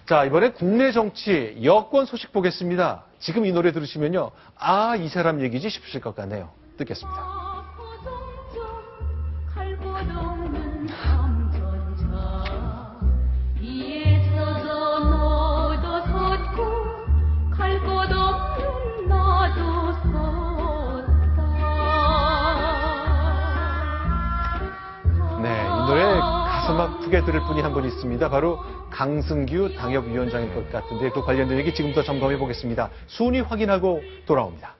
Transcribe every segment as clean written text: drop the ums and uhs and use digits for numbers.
자, 이번에 국내 정치, 여권 소식 보겠습니다. 지금 이 노래 들으시면요. 아, 이 사람 얘기지 싶으실 것 같네요. 듣겠습니다. 네, 이 노래 가슴 아프게 들을 분이 한 분 있습니다. 바로 강승규 당협위원장일 것 같은데 그 관련된 얘기 지금부터 점검해 보겠습니다. 순위 확인하고 돌아옵니다.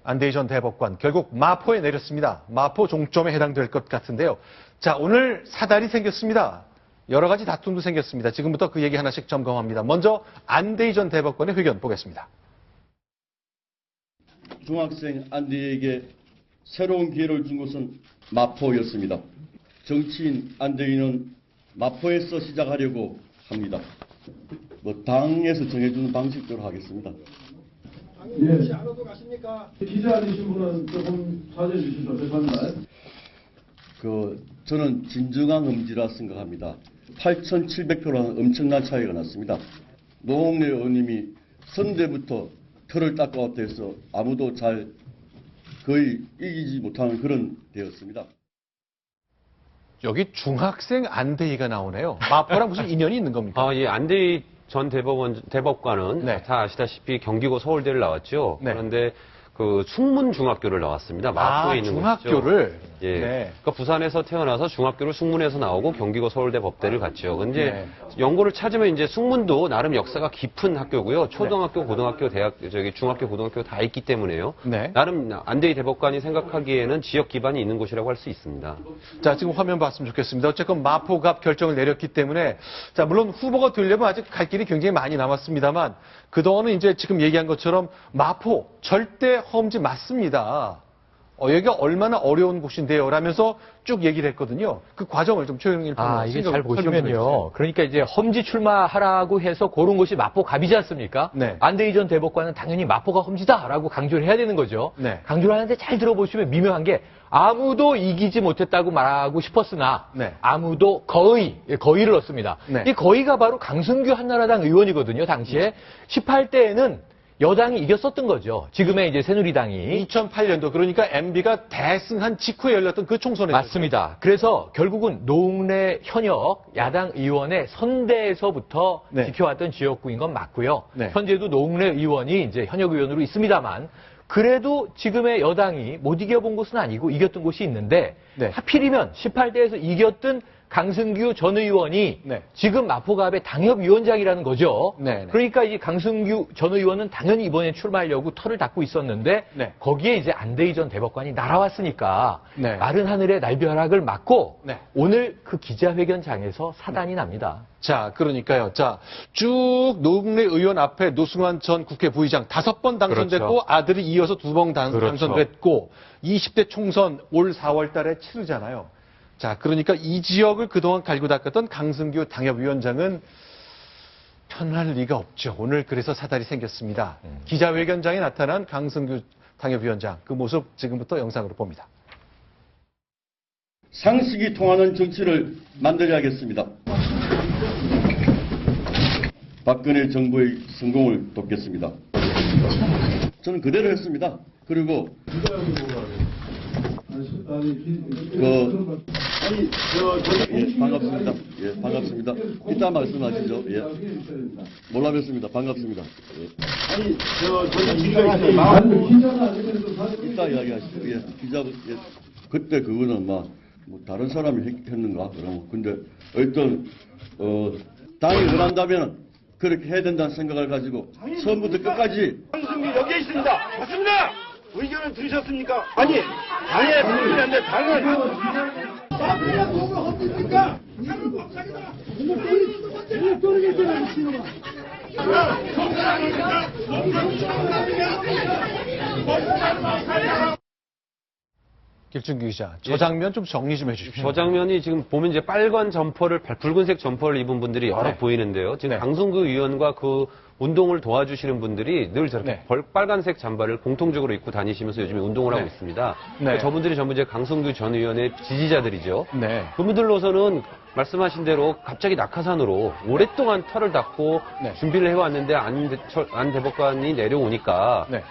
안대희 전 대법관 결국 마포에 내렸습니다. 마포 종점에 해당될 것 같은데요. 자, 오늘 사달이 생겼습니다. 여러 가지 다툼도 생겼습니다. 지금부터 그 얘기 하나씩 점검합니다. 먼저 안대희 전 대법관의 회견 보겠습니다. 중학생 안대희에게 새로운 기회를 준 곳은 마포였습니다. 정치인 안대희는 마포에서 시작하려고 합니다. 당에서 정해주는 방식대로 하겠습니다. 혹시 안으로 가십니까? 기자 아니신 분은 조금 자제해 주시죠. 죄송합니다. 저는 진정한 음지라 생각합니다. 8,700표라는 엄청난 차이가 났습니다. 노웅래 의원님이 선대부터 털을 닦아왔다 해서 아무도 거의 이기지 못하는 그런 데였습니다. 여기 중학생 안대희가 나오네요. 마포랑 무슨 인연이 있는 겁니까? 예, 안대희 전 대법관은 네. 다 아시다시피 경기고 서울대를 나왔죠. 네. 그런데 그 숙문중학교를 나왔습니다. 마포에 있는 중학교를. 곳이죠. 예. 네. 그러니까 부산에서 태어나서 중학교를 숙문에서 나오고 경기고 서울대 법대를 갔죠. 근데 네. 연고를 찾으면 이제 숙문도 나름 역사가 깊은 학교고요. 초등학교, 고등학교, 중학교, 고등학교 다 있기 때문에요. 네. 나름 안대희 대법관이 생각하기에는 지역 기반이 있는 곳이라고 할 수 있습니다. 자, 지금 화면 봤으면 좋겠습니다. 어쨌건 마포갑 결정을 내렸기 때문에, 자, 물론 후보가 되려면 아직 갈 길이 굉장히 많이 남았습니다만, 그동안은 이제 지금 얘기한 것처럼 마포 절대 험지 맞습니다. 여기가 얼마나 어려운 곳인데요. 라면서 쭉 얘기를 했거든요. 그 과정을 좀 최영일 판사님 이게 잘 보시면요. 그러니까 이제 험지 출마하라고 해서 고른 곳이 마포갑이지 않습니까? 네. 안대희 전 대법관은 당연히 마포가 험지다라고 강조를 해야 되는 거죠. 네. 강조를 하는데 잘 들어보시면 미묘한 게 아무도 이기지 못했다고 말하고 싶었으나 네. 아무도 거의를 넣습니다. 네. 이 거의가 바로 강승규 한나라당 의원이거든요. 당시에 18대에는 여당이 이겼었던 거죠. 지금의 이제 새누리당이. 2008년도, 그러니까 MB가 대승한 직후에 열렸던 그 총선에. 맞습니다. 그래서 결국은 노웅래 현역 야당 의원의 선대에서부터 네. 지켜왔던 지역구인 건 맞고요. 네. 현재도 노웅래 의원이 이제 현역 의원으로 있습니다만 그래도 지금의 여당이 못 이겨본 곳은 아니고 이겼던 곳이 있는데 네. 하필이면 18대에서 이겼던 강승규 전 의원이 네. 지금 마포갑의 당협위원장이라는 거죠. 네. 그러니까 이 강승규 전 의원은 당연히 이번에 출마하려고 털을 닦고 있었는데 네. 거기에 이제 안대희 전 대법관이 날아왔으니까 네. 마른 하늘의 날벼락을 맞고 네. 오늘 그 기자회견장에서 사단이 납니다. 자, 그러니까요. 자, 쭉 노웅래 의원 앞에 노승환 전 국회 부의장 5번 당선됐고 그렇죠. 아들이 이어서 2번 그렇죠. 당선됐고 20대 총선 올 4월 달에 치르잖아요. 자, 그러니까 이 지역을 그동안 갈고 닦았던 강승규 당협위원장은 편할 리가 없죠. 오늘 그래서 사달이 생겼습니다. 기자회견장에 나타난 강승규 당협위원장, 그 모습 지금부터 영상으로 봅니다. 상식이 통하는 정치를 만들어야겠습니다. 박근혜 정부의 성공을 돕겠습니다. 저는 그대로 했습니다. 그리고 반갑습니다. 예, 반갑습니다. 이따 말씀하시죠. 예. 몰라 뵙습니다. 반갑습니다. 예. 이따 이야기하시죠. 예, 그때 그거는 뭐 다른 사람이 했는가? 그러면 근데 어떤 당이 원한다면 그렇게 해야 된다는 생각을 가지고 처음부터 끝까지. 강승규 여기에 있습니다. 맞습니다. 의견을 들으셨습니까? 아니, 당의 분들인데 당은 마피아 공을 헛디니까 당은 법사기다. 공을 떨어졌잖아, 미친놈아. 길준규 기자, 저 장면 좀 정리 좀 해주십시오. 저 장면이 지금 보면 이제 빨간 점퍼를, 붉은색 점퍼를 입은 분들이 여러 네. 보이는데요. 지금 네. 강승규 의원과 그 운동을 도와주시는 분들이 늘 저렇게 네. 빨간색 잠바를 공통적으로 입고 다니시면서 요즘에 운동을 하고 네. 있습니다. 네. 그러니까 저분들이 전부 이제 강승규 전 의원의 지지자들이죠. 네. 그분들로서는 말씀하신 대로 갑자기 낙하산으로 오랫동안 털을 닦고 네. 준비를 해왔는데 안 대법관이 내려오니까 네.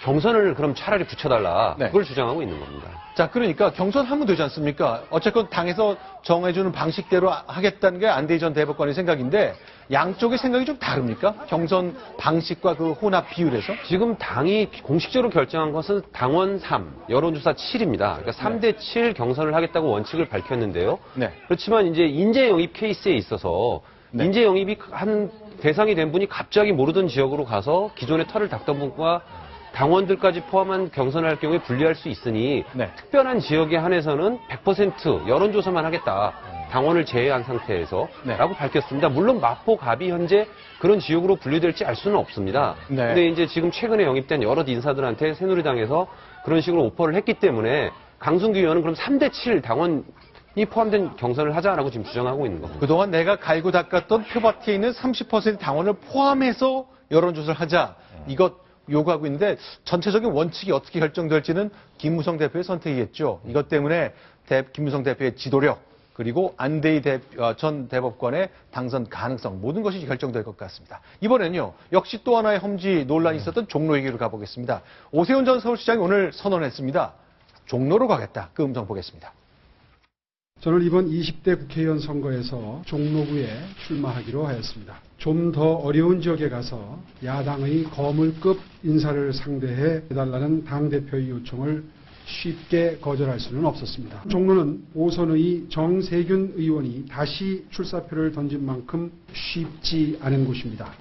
경선을 그럼 차라리 붙여달라. 네. 그걸 주장하고 있는 겁니다. 자, 그러니까 경선하면 되지 않습니까? 어쨌건 당에서 정해주는 방식대로 하겠다는 게 안대희 전 대법관의 생각인데 양쪽의 생각이 좀 다릅니까? 경선 방식과 그 혼합 비율에서? 지금 당이 공식적으로 결정한 것은 당원 3, 여론조사 7입니다. 그러니까 3대 7 경선을 하겠다고 원칙을 밝혔는데요. 네. 그렇지만 이제 인재 영입 케이스에 있어서 네. 인재 영입이 한 대상이 된 분이 갑자기 모르던 지역으로 가서 기존의 털을 닦던 분과 당원들까지 포함한 경선을 할 경우에 분리할 수 있으니 네. 특별한 지역에 한해서는 100% 여론조사만 하겠다. 당원을 제외한 상태에서 네. 라고 밝혔습니다. 물론 마포, 갑이 현재 그런 지역으로 분류될지 알 수는 없습니다. 네. 근데 이제 지금 최근에 영입된 여러 인사들한테 새누리당에서 그런 식으로 오퍼를 했기 때문에 강승규 의원은 그럼 3대 7 당원이 포함된 경선을 하자라고 지금 주장하고 있는 겁니다. 그동안 내가 갈고 닦았던 표밭에 있는 30% 당원을 포함해서 여론조사를 하자. 이것 요구하고 있는데 전체적인 원칙이 어떻게 결정될지는 김무성 대표의 선택이겠죠. 이것 때문에 김무성 대표의 지도력 그리고 안대희 전 대법관의 당선 가능성 모든 것이 결정될 것 같습니다. 이번에는요. 역시 또 하나의 험지 논란이 있었던 종로 얘기로 가보겠습니다. 오세훈 전 서울시장이 오늘 선언했습니다. 종로로 가겠다. 그 음성 보겠습니다. 저는 이번 20대 국회의원 선거에서 종로구에 출마하기로 하였습니다. 좀 더 어려운 지역에 가서 야당의 거물급 인사를 상대해 해달라는 당대표의 요청을 쉽게 거절할 수는 없었습니다. 종로는 오선의 정세균 의원이 다시 출사표를 던진 만큼 쉽지 않은 곳입니다.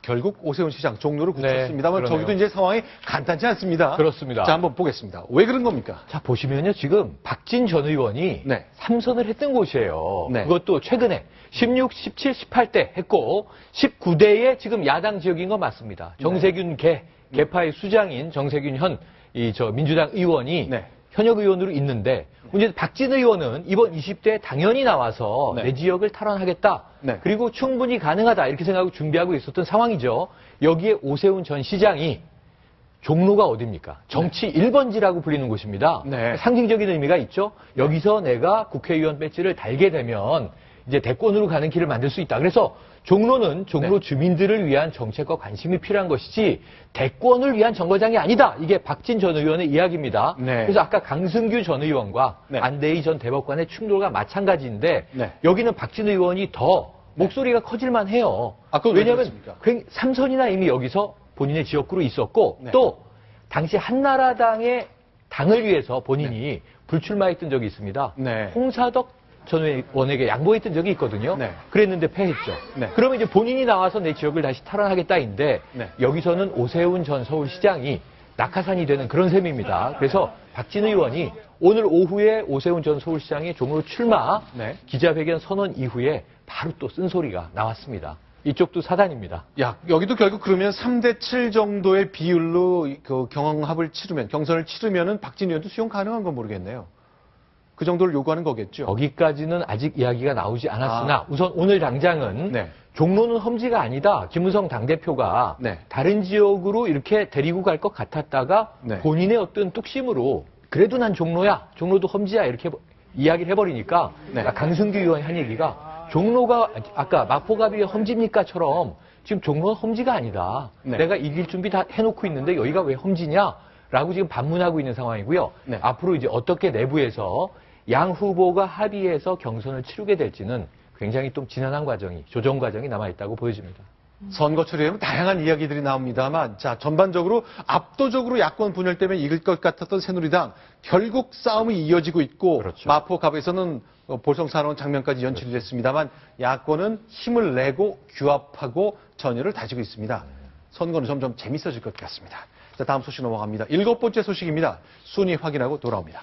결국 오세훈 시장 종로를 네, 굳혔습니다만 그러네요. 저기도 이제 상황이 간단치 않습니다. 그렇습니다. 자, 한번 보겠습니다. 왜 그런 겁니까? 자, 보시면요. 지금 박진 전 의원이 네. 3선을 했던 곳이에요. 네. 그것도 최근에 16, 17, 18대 했고 19대에 지금 야당 지역인 거 맞습니다. 정세균 개파의 수장인 정세균 민주당 의원이 네. 현역 의원으로 있는데 문제는 박진 의원은 이번 20대에 당연히 나와서 네. 내 지역을 탈환하겠다. 네. 그리고 충분히 가능하다. 이렇게 생각하고 준비하고 있었던 상황이죠. 여기에 오세훈 전 시장이 종로가 어딥니까? 정치 1번지라고 불리는 곳입니다. 네. 상징적인 의미가 있죠. 여기서 내가 국회의원 배지를 달게 되면 이제 대권으로 가는 길을 만들 수 있다. 그래서 종로는 종로 주민들을 위한 정책과 관심이 필요한 것이지 대권을 위한 정거장이 아니다. 이게 박진 전 의원의 이야기입니다. 네. 그래서 아까 강승규 전 의원과 네. 안대희 전 대법관의 충돌과 마찬가지인데 네. 여기는 박진 의원이 더 목소리가 커질만 해요. 그건 왜 왜냐하면 그렇습니까? 삼선이나 이미 여기서 본인의 지역구로 있었고 네. 또 당시 한나라당의 당을 위해서 본인이 불출마했던 적이 있습니다. 네. 홍사덕 전 의원에게 양보했던 적이 있거든요. 네. 그랬는데 패했죠. 네. 그러면 이제 본인이 나와서 내 지역을 다시 탈환하겠다인데 네. 여기서는 오세훈 전 서울시장이 낙하산이 되는 그런 셈입니다. 그래서 박진 의원이 오늘 오후에 오세훈 전 서울시장이 종로 출마 네. 기자회견 선언 이후에 바로 또 쓴소리가 나왔습니다. 이쪽도 사단입니다. 여기도 결국 그러면 3대 7 정도의 비율로 그 경선을 치르면은 박진 의원도 수용 가능한 건 모르겠네요. 그 정도를 요구하는 거겠죠. 거기까지는 아직 이야기가 나오지 않았으나 우선 오늘 당장은 네. 종로는 험지가 아니다. 김무성 당대표가 네. 다른 지역으로 이렇게 데리고 갈 것 같았다가 네. 본인의 어떤 뚝심으로 그래도 난 종로야. 종로도 험지야. 이렇게 이야기를 해버리니까 네. 강승규 의원이 한 얘기가 종로가 아까 마포갑이 험지입니까처럼 지금 종로는 험지가 아니다. 네. 내가 이길 준비 다 해놓고 있는데 여기가 왜 험지냐? 라고 지금 반문하고 있는 상황이고요. 네. 앞으로 이제 어떻게 내부에서 양 후보가 합의해서 경선을 치르게 될지는 굉장히 좀 지난한 과정이, 조정 과정이 남아있다고 보여집니다. 선거철에 되면 다양한 이야기들이 나옵니다만, 자, 전반적으로 압도적으로 야권 분열 때문에 이길 것 같았던 새누리당, 결국 싸움이 이어지고 있고, 그렇죠. 마포갑에서는 볼성사나운 장면까지 연출이 됐습니다만, 야권은 힘을 내고 규합하고 전열을 다지고 있습니다. 선거는 점점 재밌어질 것 같습니다. 자, 다음 소식 넘어갑니다. 7번째 소식입니다. 순위 확인하고 돌아옵니다.